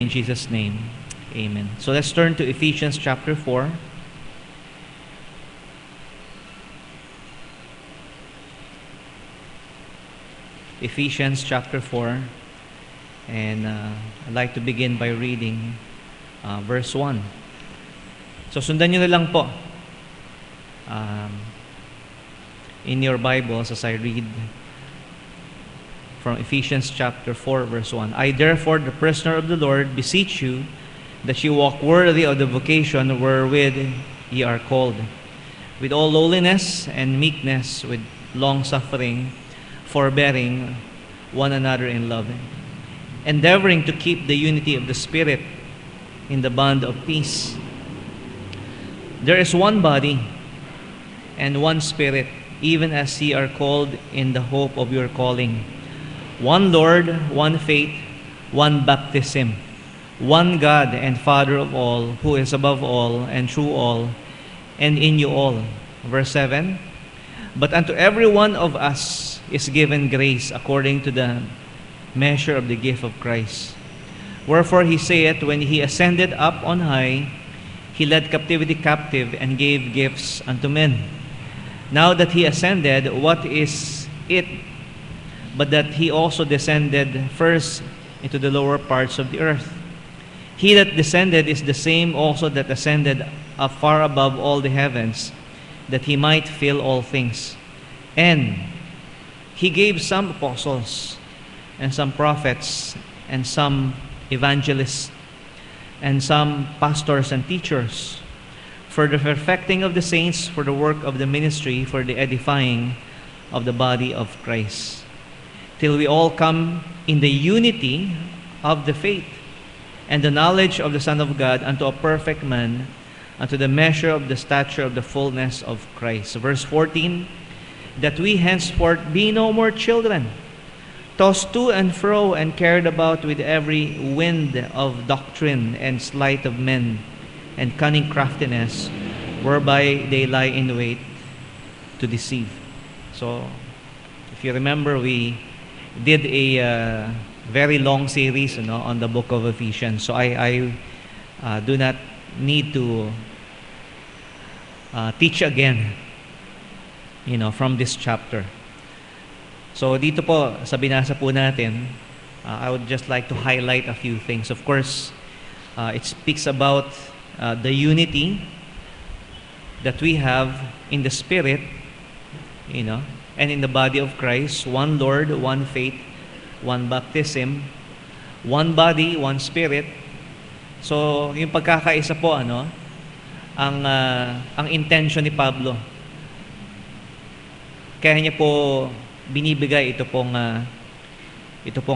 In Jesus' name, amen. So let's turn to Ephesians chapter 4. Ephesians chapter 4. And I'd like to begin by reading verse 1. So sundan nyo na lang po in your Bibles as I read from Ephesians chapter 4, verse 1. I therefore, the prisoner of the Lord, beseech you that you walk worthy of the vocation wherewith ye are called, with all lowliness and meekness, with long suffering, forbearing one another in love, endeavoring to keep the unity of the Spirit in the bond of peace. There is one body and one Spirit, even as ye are called in the hope of your calling. One Lord, one faith, one baptism, one God and Father of all, who is above all and through all and in you all. Verse 7, but unto every one of us is given grace according to the measure of the gift of Christ. Wherefore he saith, when he ascended up on high, he led captivity captive and gave gifts unto men. Now that he ascended, what is it but that he also descended first into the lower parts of the earth? He that descended is the same also that ascended up far above all the heavens, that he might fill all things. And he gave some apostles, and some prophets, and some evangelists, and some pastors and teachers, for the perfecting of the saints, for the work of the ministry, for the edifying of the body of Christ, till we all come in the unity of the faith and the knowledge of the Son of God, unto a perfect man, unto the measure of the stature of the fullness of Christ. Verse 14, that we henceforth be no more children, tossed to and fro and carried about with every wind of doctrine and sleight of men and cunning craftiness, whereby they lie in wait to deceive. So, if you remember, we did a very long series on the book of Ephesians. So I do not need to teach again from this chapter. So dito po sa binasa po natin, I would just like to highlight a few things. Of course, it speaks about the unity that we have in the Spirit, and in the body of Christ. One Lord, one faith, one baptism, one body, one Spirit. So yung pagkakaisa po ang intention ni Pablo. Kaya niya po binibigay ito pong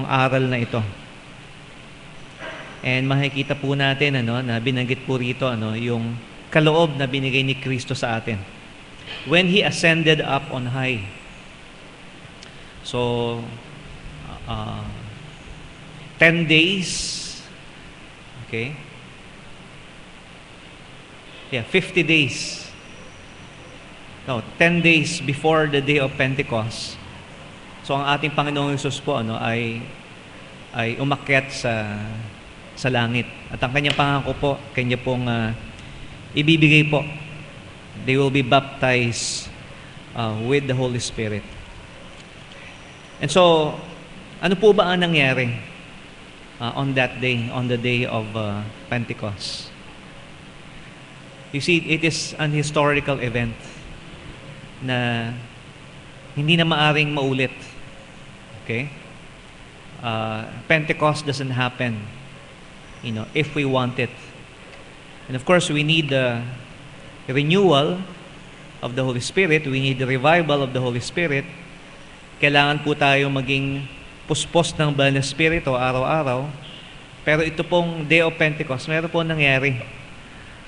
aral na ito. And makikita po natin na binanggit po rito yung kaloob na binigay ni Kristo sa atin when He ascended up on high. So 10 days, okay? Yeah, 50 days. No, 10 days before the day of Pentecost. So ang ating Panginoong Hesus po ay umakyat sa langit. At ang kanyang pangako po, kanya pong ibibigay po. They will be baptized with the Holy Spirit. And so, ano po ba ang nangyari on that day, on the day of Pentecost? You see, it is an historical event na hindi na maaring maulit. Okay? Pentecost doesn't happen, if we want it. And of course, we need the renewal of the Holy Spirit. We need the revival of the Holy Spirit. Kailangan po tayo maging puspos ng banal na Espiritu araw-araw. Pero ito pong Day of Pentecost, meron po nangyari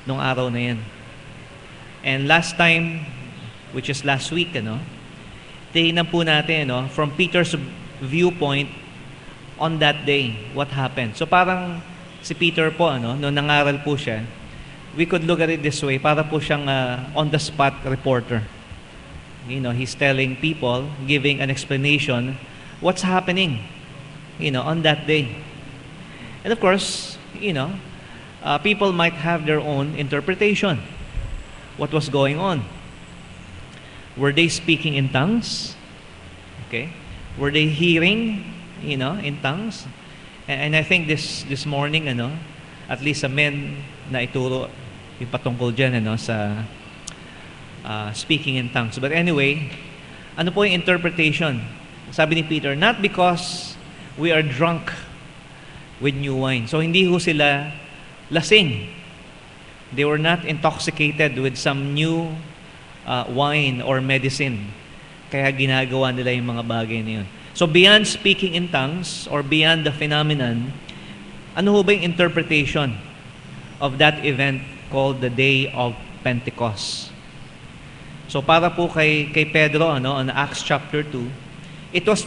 nung araw na yan. And last time, which is last week, tingnan po natin, from Peter's viewpoint on that day, what happened. So parang si Peter po, nung nangaral po siya, we could look at it this way, para po siyang on-the-spot reporter. He's telling people, giving an explanation, what's happening, on that day. And of course, people might have their own interpretation. What was going on? Were they speaking in tongues? Okay. Were they hearing, in tongues? And I think this morning, at least sa men na ituro yung patungkol dyan, sa speaking in tongues. But anyway, ano po yung interpretation? Sabi ni Peter, not because we are drunk with new wine. So hindi ho sila lasing. They were not intoxicated with some new wine or medicine. Kaya ginagawa nila yung mga bagay na yun. So beyond speaking in tongues or beyond the phenomenon, ano ho ba yung interpretation of that event called the Day of Pentecost? So para po kay Pedro, on Acts chapter 2, it was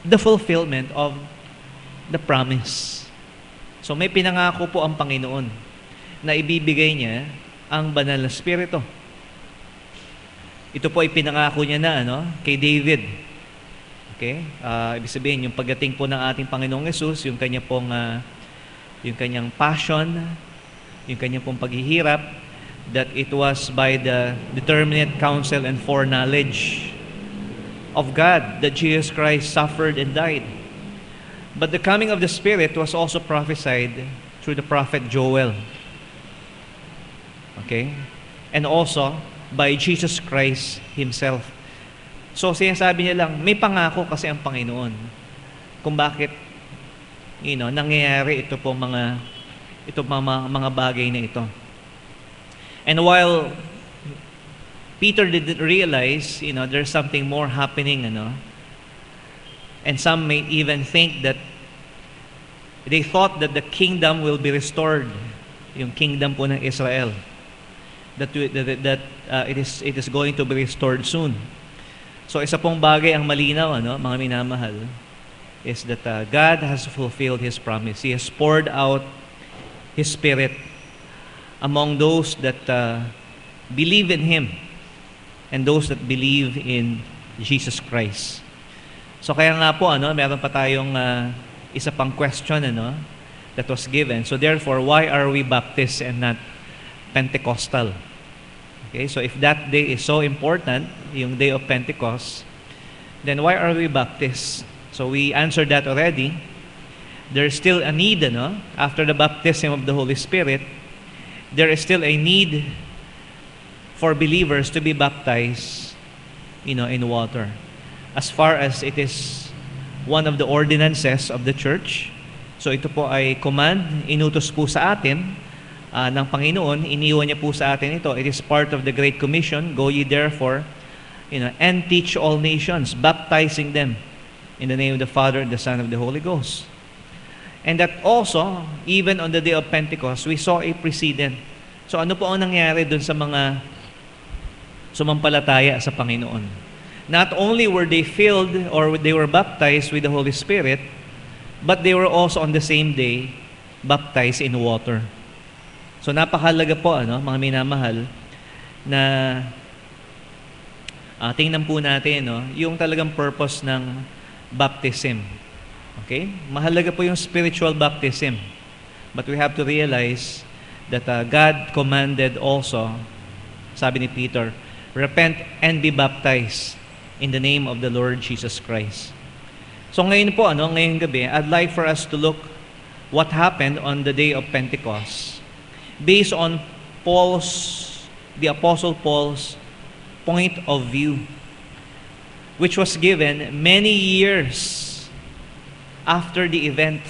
the fulfillment of the promise. So may pinangako po ang Panginoon na ibibigay niya ang banal na Espiritu. Ito po ay pinangako niya na kay David. Okay? Ibig sabihin, yung pagdating po ng ating Panginoong Yesus, yung kanyang passion, yung kanyang pong paghihirap, that it was by the determinate counsel and foreknowledge of God that Jesus Christ suffered and died. But the coming of the Spirit was also prophesied through the prophet Joel. Okay? And also by Jesus Christ Himself. So sinasabi niya lang, may pangako kasi ang Panginoon kung bakit nangyayari ito po mga bagay na ito. And while Peter didn't realize, there's something more happening, and some may even think that they thought that the kingdom will be restored, yung kingdom po ng Israel, that it is going to be restored soon. So isa pong bagay ang malinaw, mga minamahal, is that God has fulfilled His promise. He has poured out His Spirit among those that believe in Him and those that believe in Jesus Christ. So kaya nga po, meron pa tayong isa pang question, that was given. So therefore, why are we Baptist and not Pentecostal? Okay, so if that day is so important, yung day of Pentecost, then why are we Baptists? So we answered that already. There's still a need, after the baptism of the Holy Spirit, there is still a need for believers to be baptized, in water. As far as it is one of the ordinances of the church, so ito po ay command, inutos po sa atin ng Panginoon, iniwan niya po sa atin ito. It is part of the Great Commission, go ye therefore, and teach all nations, baptizing them in the name of the Father, and the Son, and the Holy Ghost. And that also, even on the day of Pentecost, we saw a precedent. So ano po ang nangyari dun sa mga sumampalataya sa Panginoon? Not only were they filled or they were baptized with the Holy Spirit, but they were also on the same day baptized in water. So napakahalaga po, mga minamahal, na tingnan po natin, yung talagang purpose ng baptism. Okay? Mahalaga po yung spiritual baptism. But we have to realize that God commanded also, sabi ni Peter, repent and be baptized in the name of the Lord Jesus Christ. So ngayon po, ngayong gabi, I'd like for us to look what happened on the day of Pentecost based on the Apostle Paul's point of view, which was given many years after the event.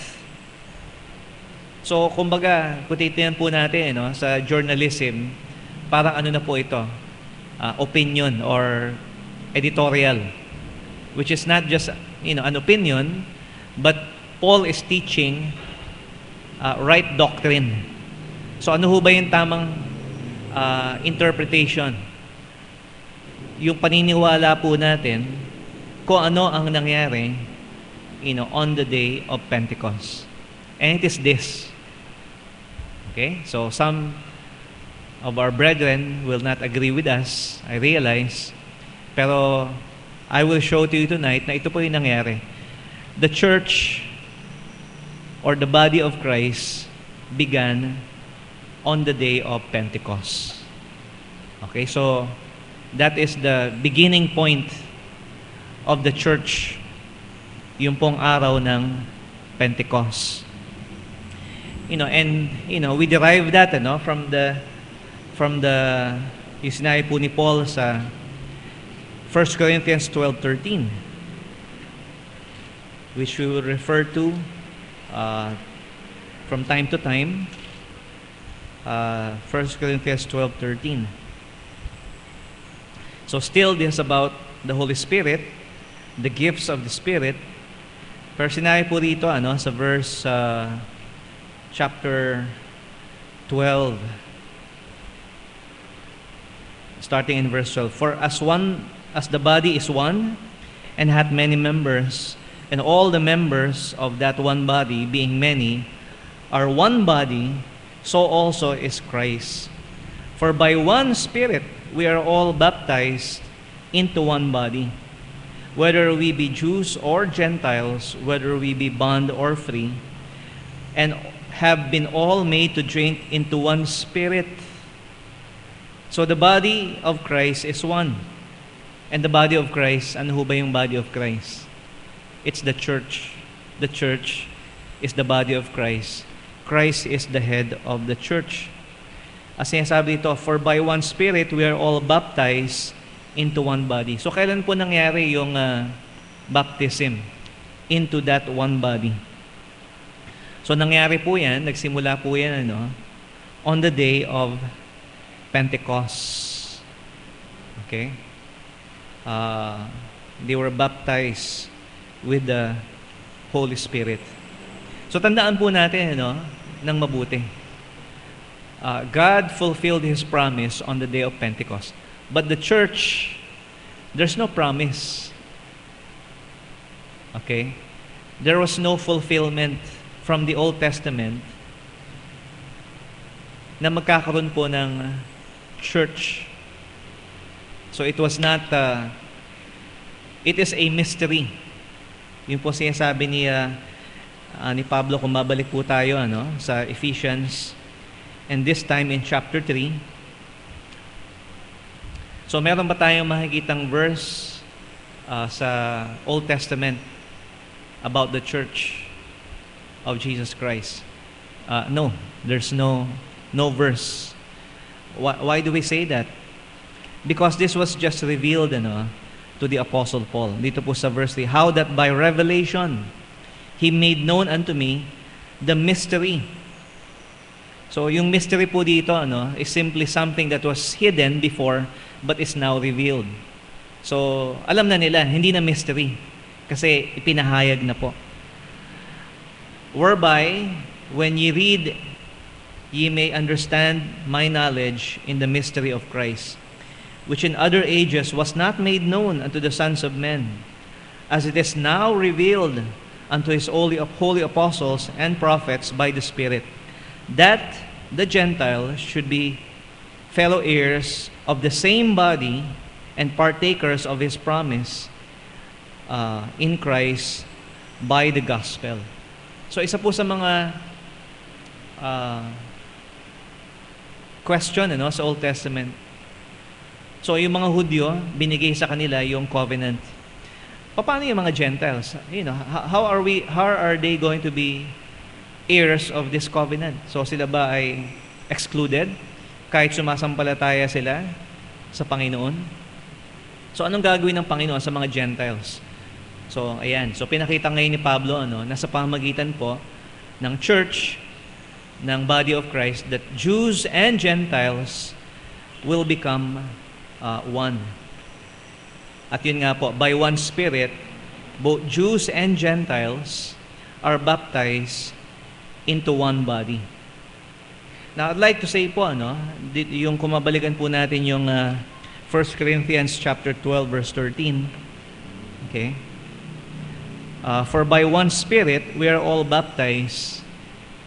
So, kumbaga, kung titignan po natin, sa journalism, parang na po ito, opinion or editorial, which is not just, an opinion, but Paul is teaching right doctrine. So, ano ho ba yung tamang interpretation? Yung paniniwala po natin kung ano ang nangyari, on the day of Pentecost. And it is this. Okay? So, some of our brethren will not agree with us, I realize. Pero, I will show to you tonight na ito po yung nangyari. The church or the body of Christ began on the day of Pentecost. Okay, so that is the beginning point of the church, yung pong araw ng Pentecost. We derive that from the yung sinabi po ni Paul sa 1 Corinthians 12:13, which we will refer to from time to time. 1 Corinthians 12:13. So still this is about the Holy Spirit, the gifts of the Spirit. Pero sinabi po dito sa verse chapter 12, starting in verse 12. For as the body is one, and hath many members, and all the members of that one body, being many, are one body, so also is Christ. For by one Spirit we are all baptized into one body, whether we be Jews or Gentiles, whether we be bond or free, and have been all made to drink into one Spirit. So the body of Christ is one. And the body of Christ, ano ho ba yung body of Christ? It's the church. The church is the body of Christ. Christ is the head of the church. As sinasabi dito, for by one Spirit we are all baptized into one body. So kailan po nangyari yung baptism into that one body? So nangyari po yan, nagsimula po yan on the day of Pentecost. Okay? They were baptized with the Holy Spirit. So tandaan po natin ng mabuti. God fulfilled His promise on the day of Pentecost. But the church, there's no promise. Okay? There was no fulfillment from the Old Testament na magkakaroon po ng church. So it was not, it is a mystery. Yun po sinasabi ni Pablo, kung mabalik po tayo sa Ephesians, and this time in chapter 3. So meron ba tayong makikitang verse sa Old Testament about the church of Jesus Christ? No, there's no verse. Why do we say that? Because this was just revealed to the Apostle Paul. Dito po sa verse 3, how that by revelation He made known unto me the mystery. So yung mystery po dito is simply something that was hidden before but is now revealed. So alam na nila, hindi na mystery kasi ipinahayag na po. Whereby when ye read, ye may understand my knowledge in the mystery of Christ, which in other ages was not made known unto the sons of men, as it is now revealed unto His holy apostles and prophets by the Spirit, that the Gentiles should be fellow heirs of the same body and partakers of His promise in Christ by the gospel. So isa po sa mga question sa Old Testament. So yung mga Hudyo, binigay sa kanila yung covenant. Paano yung mga Gentiles? How are they going to be heirs of this covenant? So sila ba ay excluded kahit sumasampalataya sila sa Panginoon? So anong gagawin ng Panginoon sa mga Gentiles? So ayan, so pinakita ngayon ni Pablo nasa pamamagitan po ng church, ng body of Christ, that Jews and Gentiles will become one. At yun nga po, by one Spirit, both Jews and Gentiles are baptized into one body. Now, I'd like to say po, yung kumabalikan po natin yung 1 Corinthians chapter 12, verse 13. Okay? For by one Spirit, we are all baptized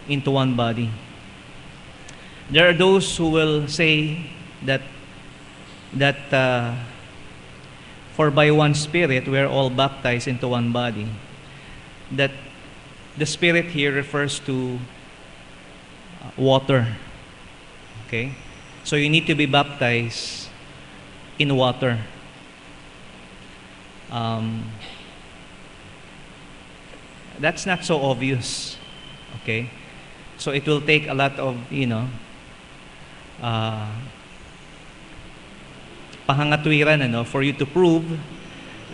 into one body. There are those who will say that for by one Spirit we are all baptized into one body. That the Spirit here refers to water. Okay? So you need to be baptized in water. That's not so obvious. Okay? So it will take a lot of, pahangatwiran for you to prove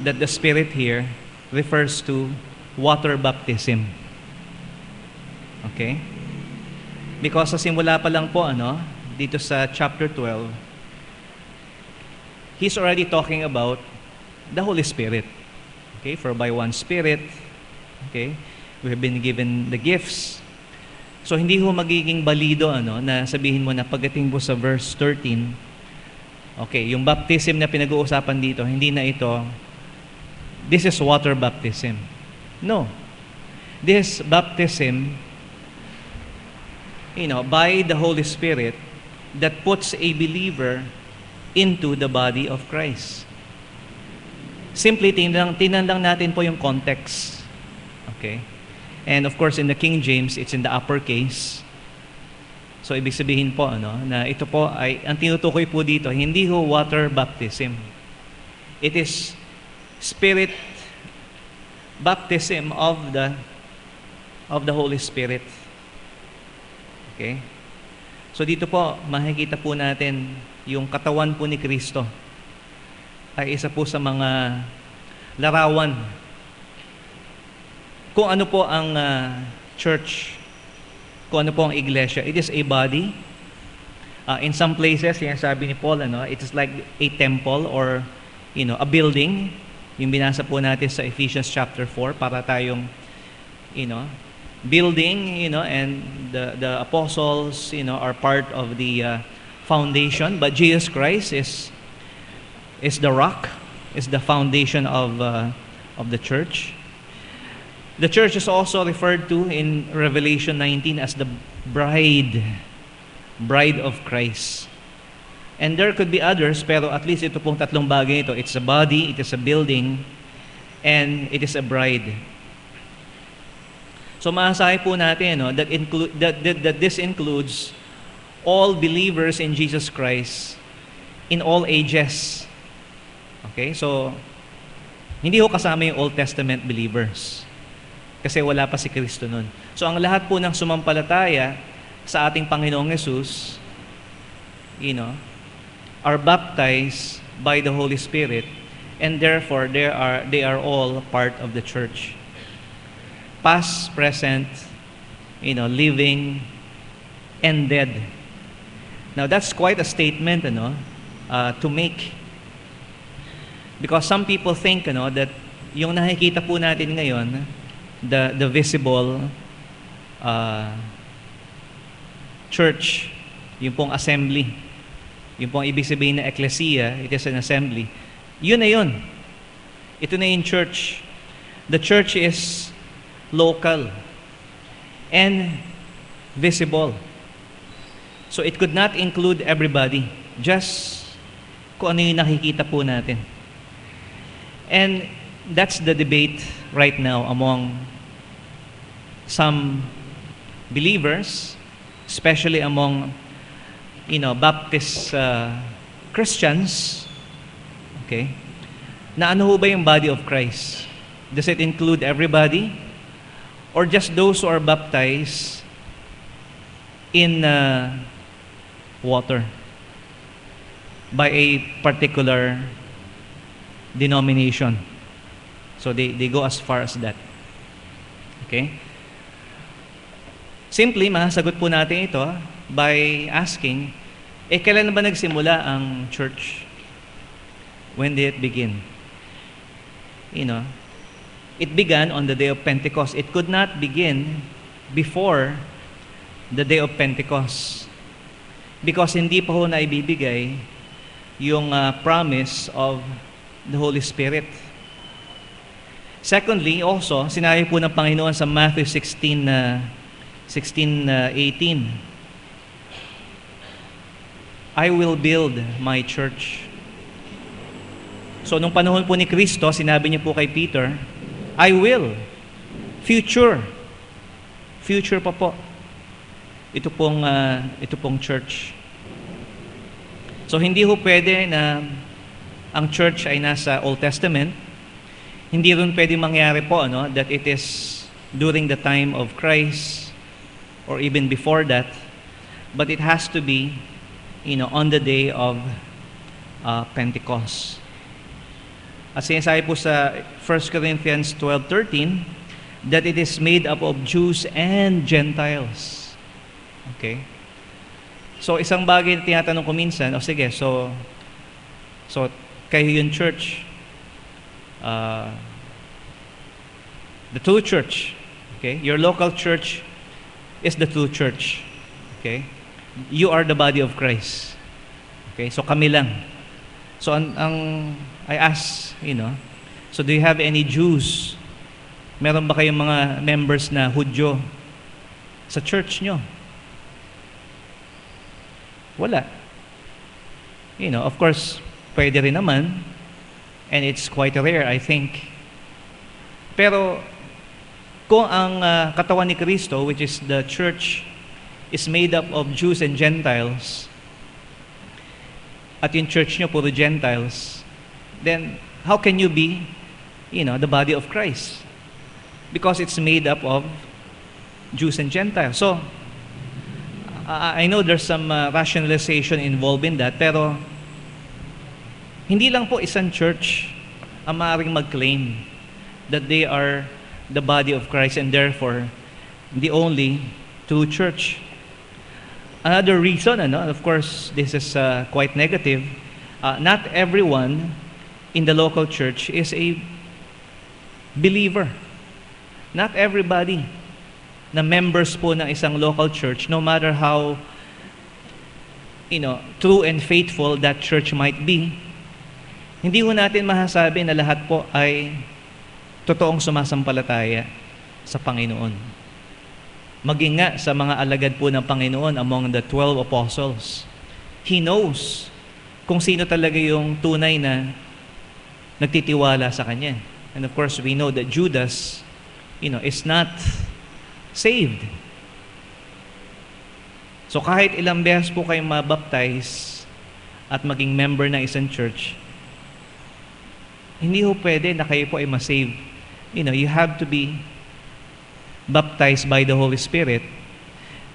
that the Spirit here refers to water baptism. Okay? Because sa simula pa lang po, dito sa chapter 12, he's already talking about the Holy Spirit. Okay? For by one Spirit, okay, we have been given the gifts. So hindi ho magiging balido na sabihin mo na pagdating po sa verse 13, okay, yung baptism na pinag-uusapan dito, hindi na ito, this is water baptism. No. This baptism, by the Holy Spirit that puts a believer into the body of Christ. Simply, tingnan lang natin po yung context. Okay? And of course, in the King James, it's in the uppercase. So, ibig sabihin po, na ito po ay, ang tinutukoy po dito, hindi ho water baptism. It is Spirit baptism of the Holy Spirit. Okay? So, dito po, makikita po natin yung katawan po ni Kristo ay isa po sa mga larawan kung ano po ang church, kung ano po ang iglesia. It is a body. In some places, yan sabi ni Paul, it is like a temple or a building. Yung binasa po natin sa Ephesians chapter 4 para tayong building, and the apostles, are part of the foundation, but Jesus Christ is the rock, is the foundation of the church. The church is also referred to in Revelation 19 as the bride of Christ. And there could be others, pero at least ito pong tatlong bagay ito. It's a body, it is a building, and it is a bride. So maasahe po natin that this includes all believers in Jesus Christ in all ages. Okay? So, hindi ho kasama yung Old Testament believers. Kasi wala pa si Kristo nun. So, ang lahat po ng sumampalataya sa ating Panginoong Yesus, are baptized by the Holy Spirit, and therefore they are all part of the church. Past, present, living, and dead. Now that's quite a statement, to make. Because some people think, that yung nakikita po natin ngayon, the visible church, yung pong assembly, yung pong ibig sabihin na ecclesia, it is an assembly. Yun na yun. Ito na yung church. The church is local and visible. So it could not include everybody, just kung ano yung nakikita po natin. And that's the debate right now among some believers, especially among Baptist Christians, okay, na ano ho ba yung body of Christ? Does it include everybody? Or just those who are baptized in water by a particular denomination? So they go as far as that. Okay? Simply, masasagot po natin ito by asking, kailan ba nagsimula ang church? When did it begin? It began on the day of Pentecost. It could not begin before the day of Pentecost. Because hindi pa ho na ibibigay yung promise of the Holy Spirit. Secondly, also, sinabi po ng Panginoon sa Matthew 16:18, I will build my church. So, nung panahon po ni Kristo, sinabi niya po kay Peter, I will. Future pa po. ito pong church. So hindi ho pwede na ang church ay nasa Old Testament. Hindi rin pwede mangyari po that it is during the time of Christ or even before that, but it has to be on the day of Pentecost. At sinasabi po sa 1 Corinthians 12:13 that it is made up of Jews and Gentiles. Okay? So isang bagay na tinatanong ko minsan, sige, so kayo yung church, the true church, okay? Your local church is the true church, okay? You are the body of Christ, okay? So kami lang. So I ask, so do you have any Jews? Meron ba kayong mga members na Hudyo sa church nyo? Wala. Of course, pwede rin naman, and it's quite rare, I think. Pero kung ang katawan ni Kristo, which is the church, is made up of Jews and Gentiles, at yung church nyo puro Gentiles, then how can you be, the body of Christ? Because it's made up of Jews and Gentiles. So, I know there's some rationalization involved in that, pero hindi lang po isang church ang maaaring mag-claim that they are the body of Christ and therefore the only true church. Another reason, of course, this is quite negative, not everyone in the local church is a believer. Not everybody na members po ng isang local church, no matter how true and faithful that church might be, hindi ho natin masasabi na lahat po ay totoong sumasampalataya sa Panginoon. Maging nga sa mga alagad po ng Panginoon among the 12 apostles, He knows kung sino talaga yung tunay na nagtitiwala sa Kanya. And of course, we know that Judas, is not saved. So kahit ilang beses po kayong mabaptize at maging member ng isang church, hindi ho pwede na kayo po ay masave. You have to be baptized by the Holy Spirit,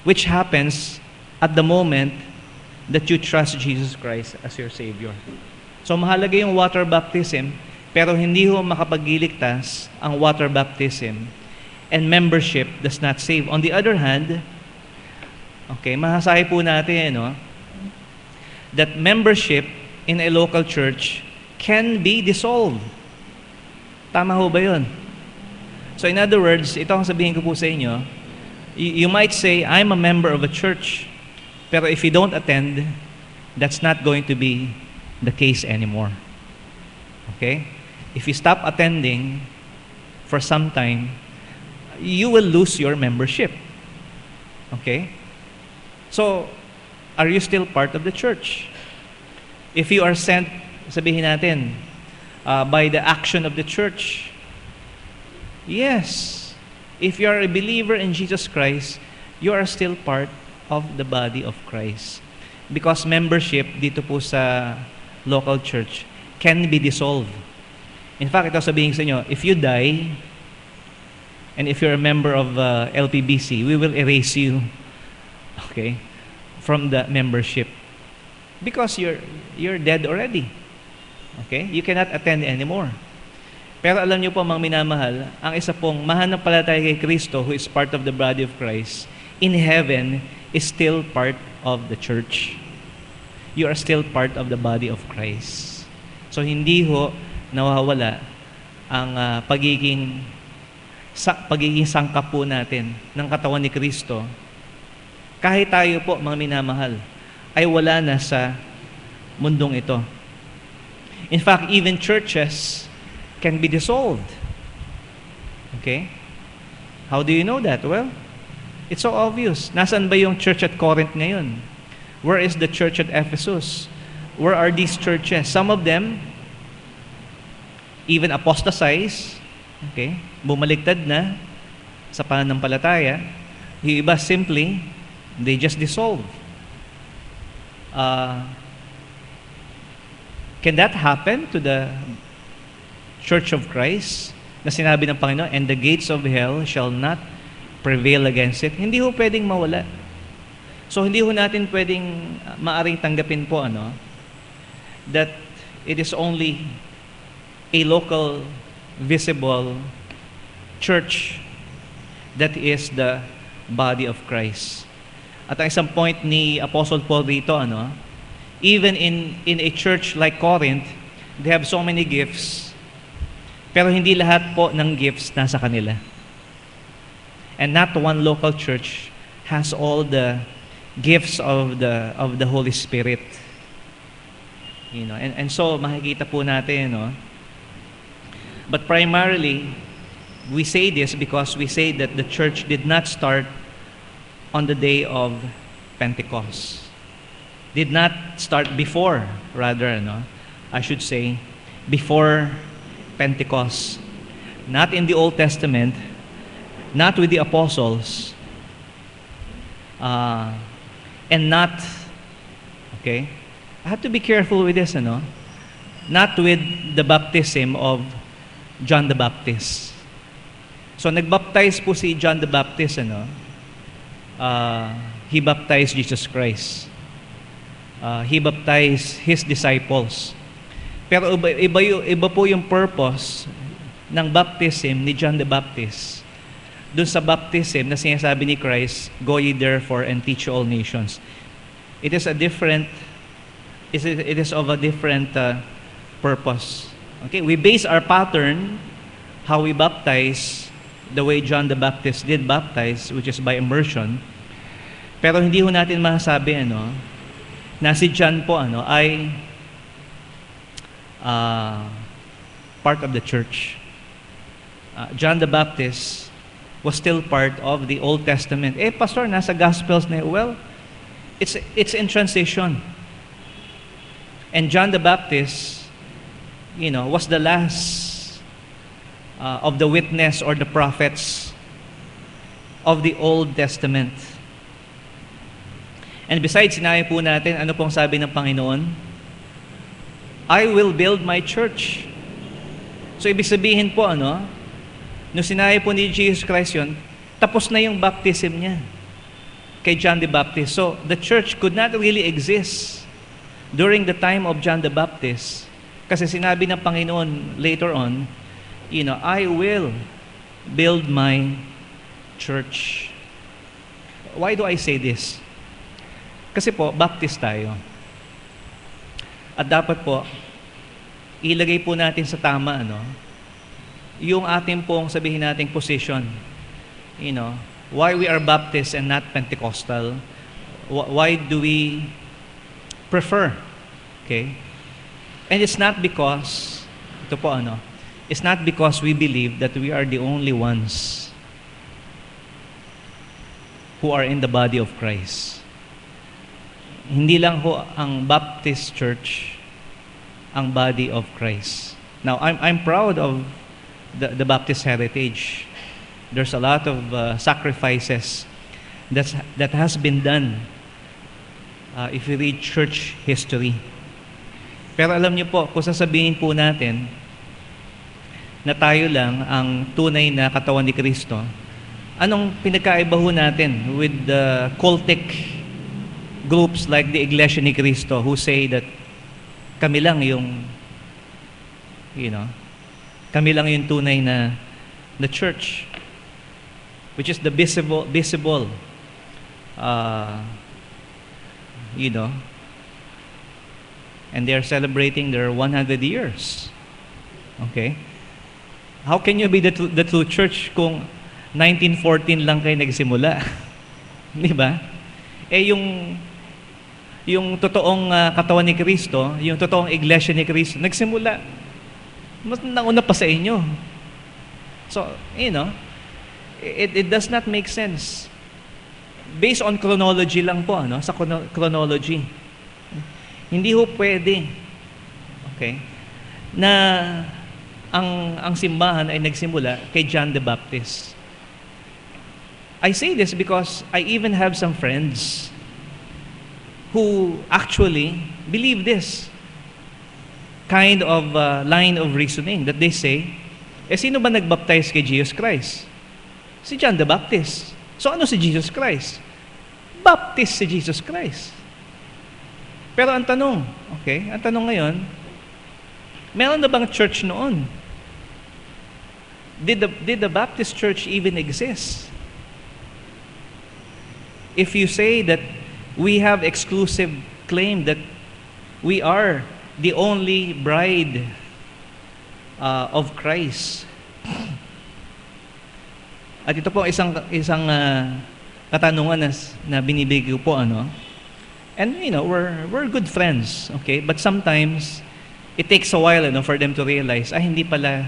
which happens at the moment that you trust Jesus Christ as your Savior. So mahalaga yung water baptism, pero hindi ho makapag-iligtas ang water baptism, and membership does not save. On the other hand, okay, masasabi po natin, that membership in a local church can be dissolved. Tama ho ba yun? So in other words, ito ang sabihin ko po sa inyo, you might say, I'm a member of a church, pero if you don't attend, that's not going to be the case anymore. Okay? If you stop attending for some time, you will lose your membership. Okay? So, are you still part of the church? If you are sent, sabihin natin, by the action of the church, yes. If you are a believer in Jesus Christ, you are still part of the body of Christ. Because membership dito po sa local church can be dissolved. In fact, ito sabihin sa inyo, if you die, and if you're a member of LPBC, we will erase you, okay, from the membership. Because you're dead already. Okay? You cannot attend anymore. Pero alam niyo po, mga minamahal, ang isa pong mananampalataya kay Kristo, who is part of the body of Christ, in heaven, is still part of the church. You are still part of the body of Christ. So hindi ho nawawala ang pagiging sangkap po natin ng katawan ni Kristo. Kahit tayo po, mga minamahal, ay wala na sa mundong ito. In fact, even churches can be dissolved. Okay? How do you know that? Well, it's so obvious. Nasaan ba yung church at Corinth ngayon? Where is the church at Ephesus? Where are these churches? Some of them even apostatize, okay? Bumaliktad na sa pananampalataya. Yung iba simply They just dissolve. Can that happen to the Church of Christ? Na sinabi ng Panginoon, and the gates of hell shall not prevail against it. Hindi ho pwedeng mawala. So hindi ho natin pwedeng maaring tanggapin po that it is only a local visible church that is the body of Christ. At ang isang point ni Apostle Paul dito, even in a church like Corinth, they have so many gifts, pero hindi lahat po ng gifts nasa kanila. And not one local church has all the gifts of the Holy Spirit. And so makikita po natin, but primarily we say this because we say that the church did not start on the day of Pentecost. Did not start before, rather, I should say, before Pentecost. Not in the Old Testament, not with the apostles, and not, okay, I have to be careful with this, not with the baptism of John the Baptist. So nagbaptize po si John the Baptist, he baptized Jesus Christ. He baptized his disciples. Pero iba po yung purpose ng baptism ni John the Baptist. Doon sa baptism na sinasabi ni Christ, go ye therefore and teach all nations. It is of a different purpose. Okay, we base our pattern, how we baptize, the way John the Baptist did baptize, which is by immersion. Pero hindi ho natin masasabi na si John po ay part of the church. John the Baptist was still part of the Old Testament. Pastor, nasa Gospels na. Well, it's in transition. And John the Baptist, was the last of the witness or the prophets of the Old Testament. And besides, sinabi po natin, ano pong sabi ng Panginoon? I will build my church. So, ibig sabihin po, nung sinabi po ni Jesus Christ yun, tapos na yung baptism niya kay John the Baptist. So, the church could not really exist during the time of John the Baptist. Kasi sinabi ng Panginoon later on, I will build my church. Why do I say this? Kasi po, Baptist tayo. At dapat po, ilagay po natin sa tama, yung ating pong sabihin nating position. Why we are Baptist and not Pentecostal? Why do we prefer? Okay? And it's not because, it's not because we believe that we are the only ones who are in the body of Christ. Hindi lang ho ang Baptist Church ang body of Christ. Now, I'm proud of the Baptist heritage. There's a lot of sacrifices that has been done if you read church history. Pero alam niyo po, kung sasabihin po natin na tayo lang ang tunay na katawan ni Kristo, anong pinagkaiba ho natin with the cultic groups like the Iglesia ni Cristo who say that kami lang yung kami lang yung tunay na church, which is the visible and they are celebrating their 100 years. Okay? How can you be the true church kung 1914 lang kayo nagsimula? Di ba? Yung totoong katawan ni Kristo, yung totoong iglesia ni Kristo, nagsimula. Mas nauna pa sa inyo. So, it does not make sense. Based on chronology lang po, sa chronology. Hindi ho pwede, okay, na ang simbahan ay nagsimula kay John the Baptist. I say this because I even have some friends who actually believe this kind of line of reasoning that they say, sino ba nagbaptize kay Jesus Christ? Si John the Baptist. So ano si Jesus Christ? Baptist si Jesus Christ. Pero ang tanong ngayon, meron na bang church noon? Did the Baptist church even exist? If you say that we have exclusive claim that we are the only bride of Christ. At ito po isang katanungan na binibigay ko po and we're good friends, okay? But sometimes it takes a while for them to realize hindi pala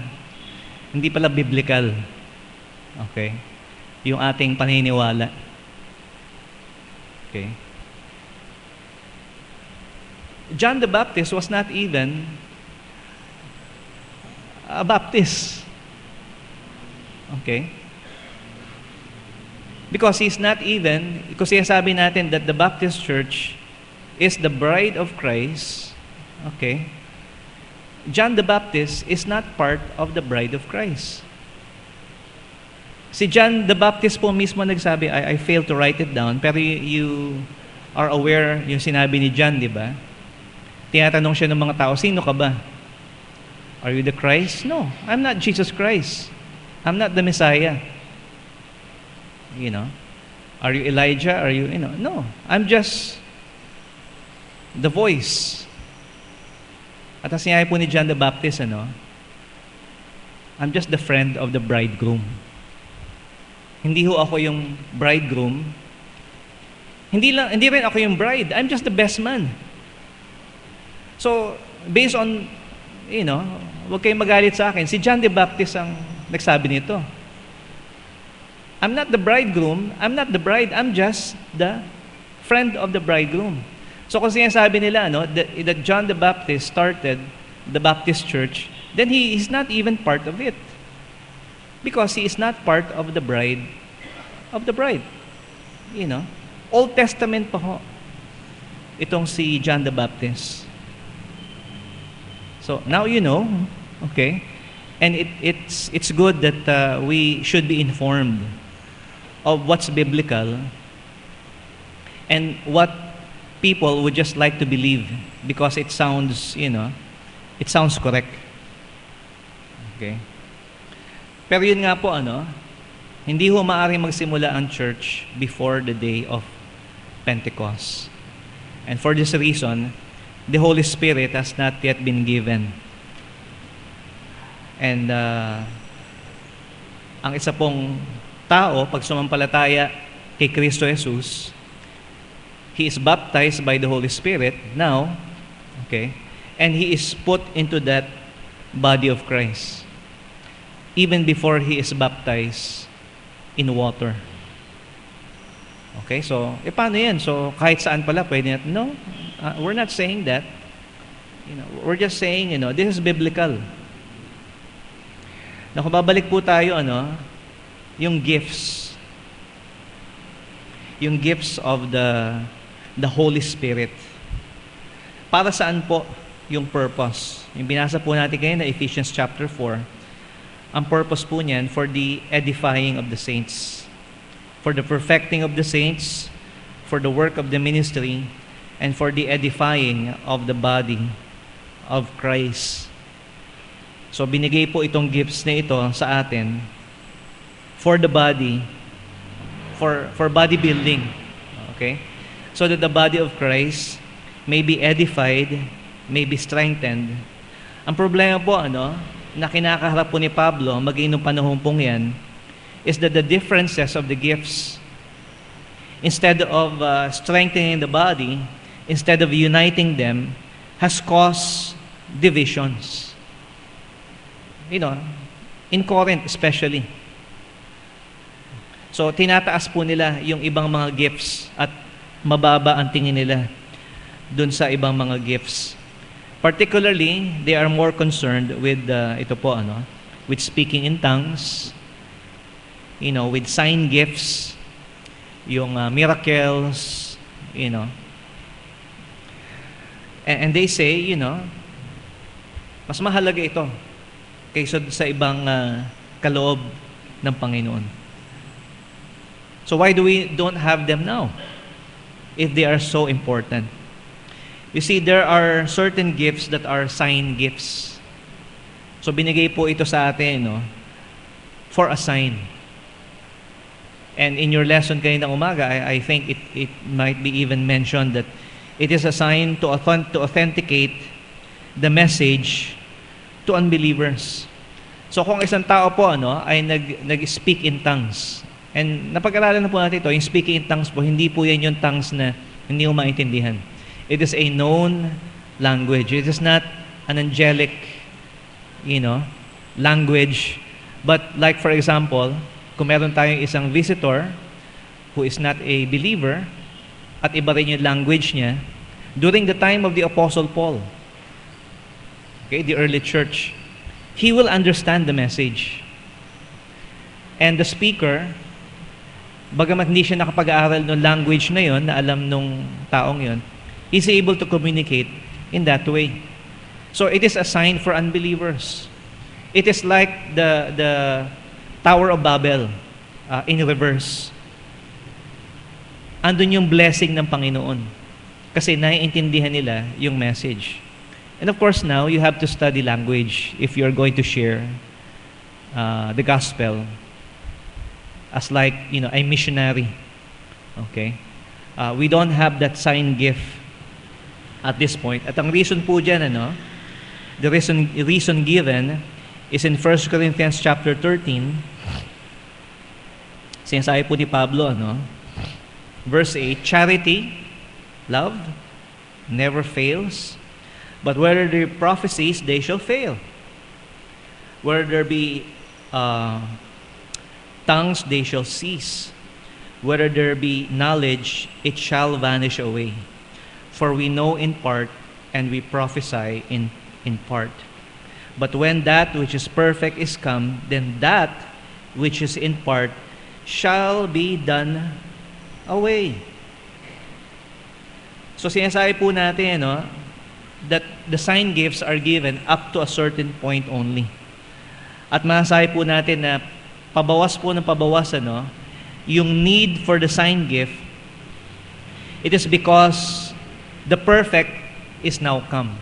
biblical. Okay? Yung ating paniniwala. Okay? John the Baptist was not even a Baptist. Okay? Because sabi natin that the Baptist Church is the bride of Christ. Okay? John the Baptist is not part of the bride of Christ. Si John the Baptist po mismo nagsabi, I failed to write it down, pero you are aware yung sinabi ni John, di ba? Tinatanong siya ng mga tao, sino ka ba? Are you the Christ? No, I'm not Jesus Christ. I'm not the Messiah. Are you Elijah? Are you, no, I'm just the voice. At ang sinabi po ni John the Baptist, I'm just the friend of the bridegroom. Hindi ho ako yung bridegroom. Hindi rin ako yung bride. I'm just the best man. So, based on, huwag kayong magalit sa akin. Si John the Baptist ang nagsabi nito. I'm not the bridegroom. I'm not the bride. I'm just the friend of the bridegroom. So kung sinasabi nila that John the Baptist started the Baptist Church, then he is not even part of it. Because he is not part of the bride of the bride. Old Testament pa ho itong si John the Baptist. So now you know, okay? And it's good that we should be informed of what's biblical and what people would just like to believe because it sounds, it sounds correct. Okay? Pero yun nga po, hindi ho maaaring magsimula ang church before the day of Pentecost. And for this reason, the Holy Spirit has not yet been given. And ang isa pong tao, pag sumampalataya kay Kristo Jesus, he is baptized by the Holy Spirit now, okay? And he is put into that body of Christ even before he is baptized in water. Okay, so, paano yan? So, kahit saan pala pwede natin, no, we're not saying that. We're just saying, this is biblical. Na kung babalik po tayo, yung gifts of the Holy Spirit. Para saan po yung purpose? Yung binasa po natin ngayon na Ephesians chapter 4, ang purpose po niyan for the edifying of the saints, for the perfecting of the saints, for the work of the ministry, and for the edifying of the body of Christ. So binigay po itong gifts na ito sa atin for the body, for body building. Okay? So that the body of Christ may be edified, may be strengthened. Ang problema po, na kinakaharap po ni Pablo, maging nung panahon pong yan, is that the differences of the gifts, instead of strengthening the body, instead of uniting them, has caused divisions. In Corinth especially. So, tinataas po nila yung ibang mga gifts at mababa ang tingin nila dun sa ibang mga gifts. Particularly, they are more concerned with, with speaking in tongues, with sign gifts, yung miracles, you know. And they say, you know, mas mahalaga ito kaysa sa ibang kaloob ng Panginoon. So why do we don't have them now if they are so important? You see, there are certain gifts that are sign gifts. So binigay po ito sa atin, no, for a sign. And in your lesson kaninang umaga, I think it might be even mentioned that it is a sign to authenticate the message to unbelievers. So kung isang tao po ay nag-speak in tongues, and napag-aralan na po natin ito, yung speaking in tongues po, hindi po yan yung tongues na hindi mo maintindihan. It is a known language. It is not an angelic, language. But like for example, kung meron tayong isang visitor who is not a believer, at iba rin yung language niya, during the time of the Apostle Paul, okay, the early church, he will understand the message. And the speaker, bagamat hindi siya nakapag-aaral ng language na yon, na alam nung taong yon, is able to communicate in that way. So it is a sign for unbelievers. It is like the Tower of Babel in reverse. Andun yung blessing ng Panginoon kasi naiintindihan nila yung message. And of course now, you have to study language if you're going to share the gospel as like, a missionary. Okay? We don't have that sign gift at this point. At ang reason po dyan, the reason given is in 1 Corinthians chapter 13. Sinasabi po ni Pablo, verse 8, charity, love, never fails, but where there be prophecies, they shall fail. Where there be tongues, they shall cease. Whether there be knowledge, it shall vanish away. For we know in part, and we prophesy in part. But when that which is perfect is come, then that which is in part shall be done away. So sinasabi po natin, that the sign gifts are given up to a certain point only. At masasabi po natin na pabawas po ng pabawas, yung need for the sign gift, it is because the perfect is now come.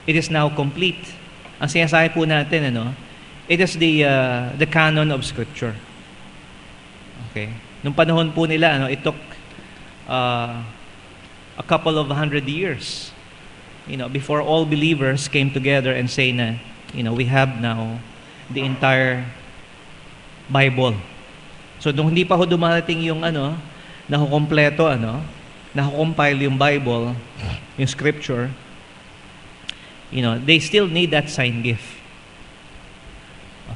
It is now complete. Ang sinasabi po natin, it is the canon of Scripture. Okay? Nung panahon po nila, it took a couple of 100 years, before all believers came together and say na, we have now the entire Bible. So, nung hindi pa ho dumarating yung nakukompleto, nakukompile yung Bible, yung Scripture, they still need that sign gift.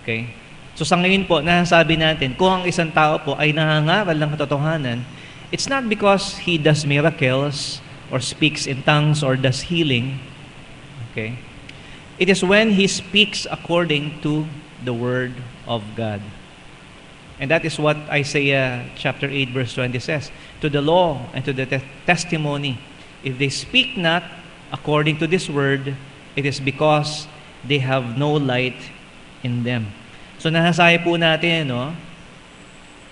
Okay? So, sa ngayon po, nasasabi natin, kung ang isang tao po ay nangangaral ng katotohanan, it's not because he does miracles or speaks in tongues or does healing. Okay? It is when he speaks according to the Word of God. And that is what Isaiah chapter 8 verse 20 says. To the law and to the testimony, if they speak not according to this word, it is because they have no light in them. So nasasabi po natin,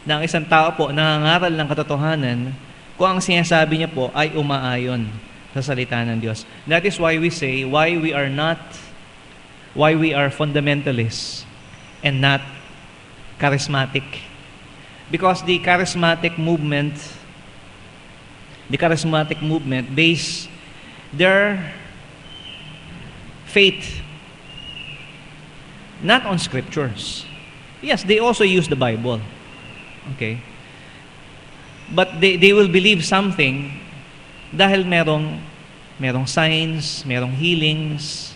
na ang isang tao po nangangaral ng katotohanan kung ang sinasabi niya po ay umaayon sa salita ng Diyos. That is why we say, why we are fundamentalists and not charismatic. Because the charismatic movement base their faith not on scriptures. Yes, they also use the Bible. Okay? But they will believe something dahil merong signs, merong healings,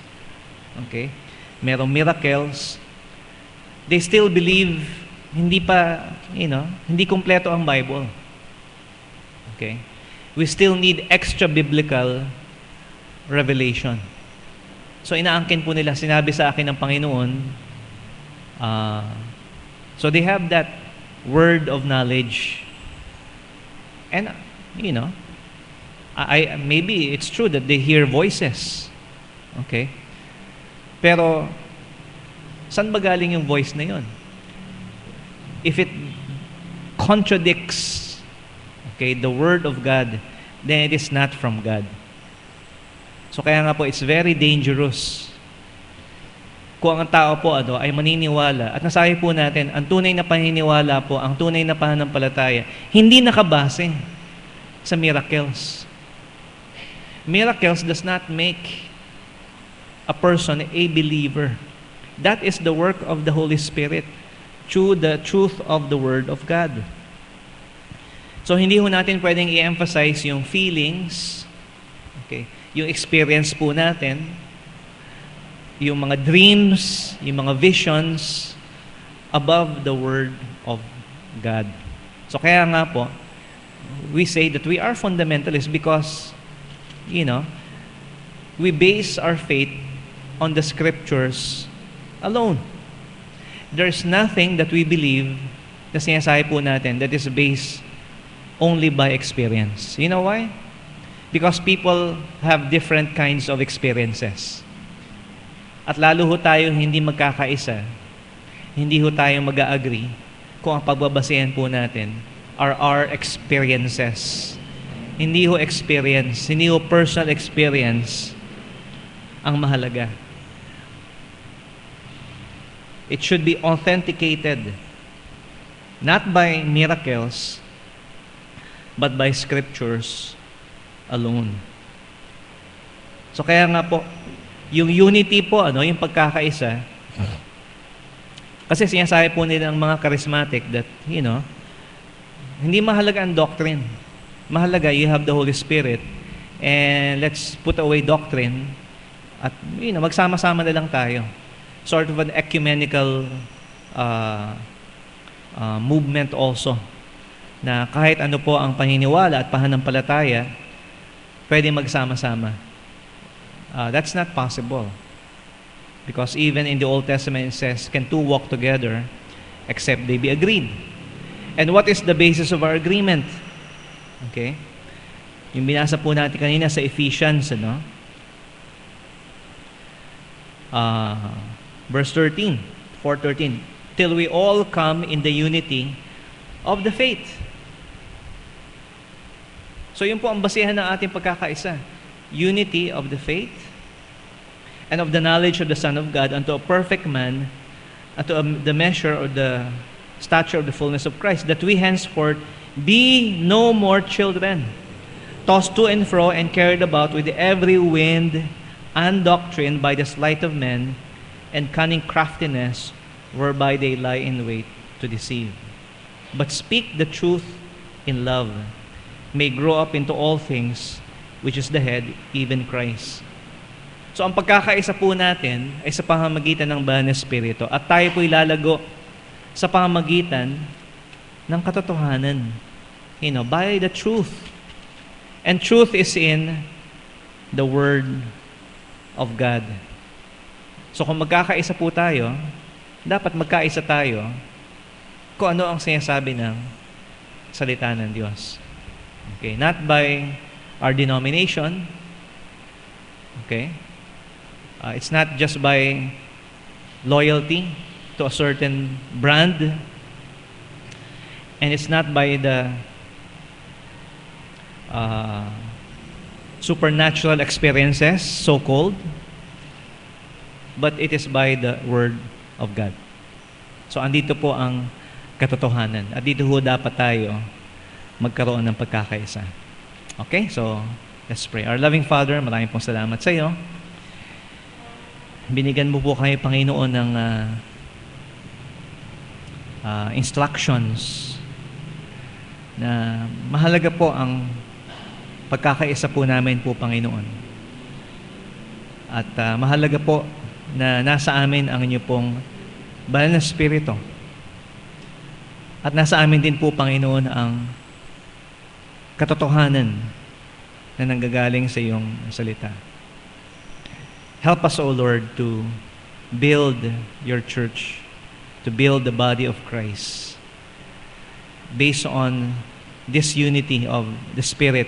okay? Merong miracles. They still believe hindi kumpleto ang Bible. Okay? We still need extra biblical revelation. So inaangkin po nila, sinabi sa akin ng Panginoon, so they have that word of knowledge And, maybe it's true that they hear voices. Okay? Pero, saan ba galing yung voice na yun? If it contradicts, the Word of God, then it is not from God. So kaya nga po, it's very dangerous kung ang tao po ay maniniwala. At nasabi po natin, ang tunay na paniniwala po, ang tunay na pananampalataya, hindi nakabase sa miracles. Miracles does not make a person a believer. That is the work of the Holy Spirit through the truth of the Word of God. So hindi ho natin pwedeng i-emphasize yung feelings, yung experience po natin, yung mga dreams, yung mga visions above the Word of God. So kaya nga po, we say that we are fundamentalists because, we base our faith on the Scriptures alone. There's nothing that we believe na sinasabi po natin that is based only by experience. You know why? Because people have different kinds of experiences. At lalo ho tayo hindi magkakaisa, hindi ho tayo mag-agree kung ang pagbabasehan po natin are our experiences. Hindi ho experience, hindi ho personal experience ang mahalaga. It should be authenticated not by miracles but by Scriptures alone. So kaya nga po, yung unity po, yung pagkakaisa, kasi sinasabi po nila ng mga charismatic that, hindi mahalaga ang doctrine. Mahalaga, you have the Holy Spirit, and let's put away doctrine, at, magsama-sama na lang tayo. Sort of an ecumenical movement also, na kahit ano po ang paniniwala at pananampalataya, pwede magsama-sama. That's not possible. Because even in the Old Testament it says, can two walk together except they be agreed? And what is the basis of our agreement? Okay? Yung binasa po natin kanina sa Ephesians, verse 13, 4:13, till we all come in the unity of the faith. So yun po ang basehan ng ating pagkakaisa. Unity of the faith and of the knowledge of the Son of God unto a perfect man, unto the measure of the stature of the fullness of Christ, that we henceforth be no more children, tossed to and fro and carried about with every wind and doctrine by the sleight of men and cunning craftiness, whereby they lie in wait to deceive. But speak the truth in love, may grow up into all things, which is the head, even Christ. So ang pagkakaisa po natin ay sa pamamagitan ng Banal na Espiritu, at tayo po ilalago sa pamamagitan ng katotohanan. By the truth. And truth is in the Word of God. So kung magkakaisa po tayo, dapat magkaisa tayo kung ano ang sinasabi ng salita ng Diyos. Okay, not by our denomination. Okay? It's not just by loyalty to a certain brand. And it's not by the supernatural experiences, so-called, but it is by the Word of God. So, andito po ang katotohanan. At dito ho dapat tayo magkaroon ng pagkakaisa. Okay? So, let's pray. Our loving Father, maraming pong salamat sa iyo. Binigyan mo po kayo, Panginoon, ng instructions na mahalaga po ang pagkakaisa po namin po, Panginoon. At mahalaga po na nasa amin ang inyo pong Banal na Espiritu. At nasa amin din po, Panginoon, ang katotohanan na nanggagaling sa iyong salita. Help us, O Lord, to build your church, to build the body of Christ based on this unity of the Spirit.